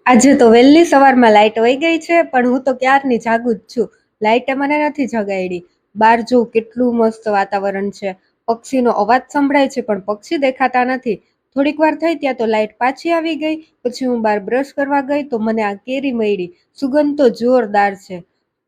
આજે તો વહેલી સવારમાં લાઇટ વહી ગઈ છે, પણ હું તો ક્યારની જાગું જ છું. લાઇટે મને નથી જગાડી. બહાર જો કેટલું મસ્ત વાતાવરણ છે. પક્ષીનો અવાજ સંભળાય છે, પણ પક્ષી દેખાતા નથી. થોડીક વાર થઈ ત્યાં તો લાઇટ પાછી આવી ગઈ. પછી હું બહાર બ્રશ કરવા ગઈ તો મને આ કેરી મળી. સુગંધ તો જોરદાર છે,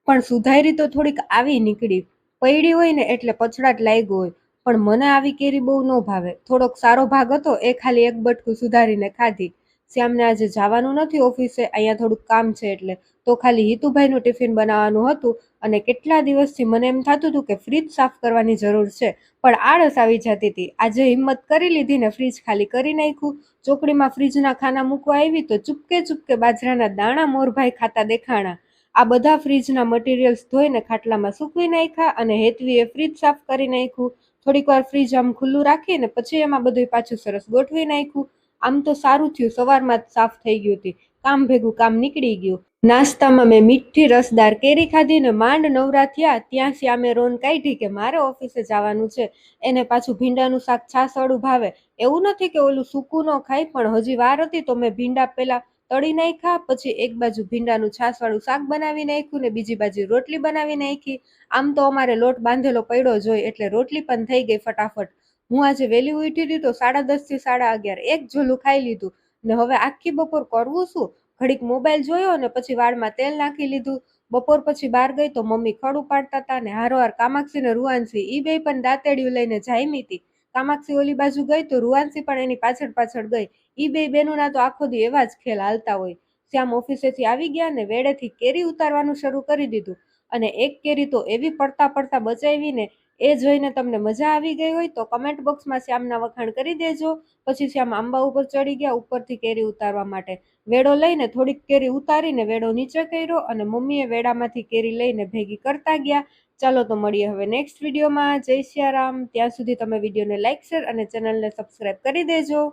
પણ સુધારી તો થોડીક આવી નીકળી. પૈડી હોય ને એટલે પછડાટ લાગ્યો હોય, પણ મને આવી કેરી બહુ ન ભાવે. થોડોક સારો ભાગ હતો એ ખાલી એક બટકું સુધારીને ખાધી. શ્યામને આજે જવાનું નથી ઓફિસે, અહીંયા થોડુંક કામ છે એટલે. તો ખાલી હિતુભાઈનું ટિફિન બનાવવાનું હતું. અને કેટલા દિવસથી મને એમ થતું હતું કે ફ્રીજ સાફ કરવાની જરૂર છે, પણ આળસ આવી જતી હતી. આજે હિંમત કરી લીધી ને ફ્રીજ ખાલી કરી નાખ્યું. ચોકડીમાં ફ્રીજના ખાના મૂકવા આવી તો ચૂપકે ચૂપકે બાજરાના દાણા મોરભાઈ ખાતા દેખાણા. આ બધા ફ્રીજના મટીરિયલ્સ ધોઈને ખાટલામાં સૂકવી નાખ્યા અને હેતવીએ ફ્રીજ સાફ કરી નાખ્યું. થોડીક વાર ફ્રીજ આમ ખુલ્લું રાખીને પછી એમાં બધું પાછું સરસ ગોઠવી નાખ્યું. આમ તો સારું થયું સવારમાં જ સાફ થઈ ગયું હતી. કામ ભેગું કામ નીકળી ગયું. નાસ્તામાં મેં મીઠી રસદાર કેરી ખાધી ને માંડ નવરા થયા ત્યાં શ્યામે રોન કાઢી કે મારે ઓફિસે જવાનું છે. એને પાછું ભીંડાનું શાક છાસવાળું ભાવે. એવું નથી કે ઓલું સૂકું ન ખાય, પણ હજી વાર હતી તો મેં ભીંડા પેલા તળી નાખ્યા. પછી એક બાજુ ભીંડાનું છાસવાળું શાક બનાવી નાખ્યું ને બીજી બાજુ રોટલી બનાવી નાખી. આમ તો અમારે લોટ બાંધેલો પડ્યો જ હોય એટલે રોટલી પણ થઈ ગઈ ફટાફટ. હું આજે વહેલી ઉઠી હતી તો 10:30 થી 11:30 એક ઝોલું ખાઈ લીધું ને હવે આખી બપોર કરવું શું. ઘડીક મોબાઈલ જોયો ને પછી વાળમાં તેલ નાખી લીધું. બપોર પછી બહાર ગઈ તો મમ્મી ખડ ઉપાડતા હતા ને હારોહાર કામાક્ષી ને રૂવાંશી ઈ બે પણ દાંતેડિયું લઈને જાયમી હતી. કામાક્ષી ઓલી બાજુ ગઈ તો રૂવાંશી પણ એની પાછળ પાછળ ગઈ. ઈ બે બેનુના તો આખો દી એવા જ ખેલ હાલતા હોય. શ્યામ ઓફિસેથી આવી ગયા ને વેડેથી કેરી ઉતારવાનું શરૂ કરી દીધું. અને એક કેરી તો એવી પડતા પડતા બચાવી ને એ જોઈને તમને મજા આવી ગઈ હોય તો કમેન્ટ બોક્સમાં શ્યામના વખાણ કરી દેજો. પછી શ્યામ આંબા ઉપર ચડી ગયા ઉપરથી કેરી ઉતારવા માટે. વેડો લઈને થોડીક કેરી ઉતારીને વેડો નીચે કર્યો અને મમ્મીએ વેડામાંથી કેરી લઈને ભેગી કરતા ગયા. ચાલો તો મળીએ હવે નેક્સ્ટ વિડીયોમાં. જય સિયારામ. ત્યાં સુધી તમે વિડીયોને લાઈક શેર અને ચેનલને સબસ્ક્રાઈબ કરી દેજો.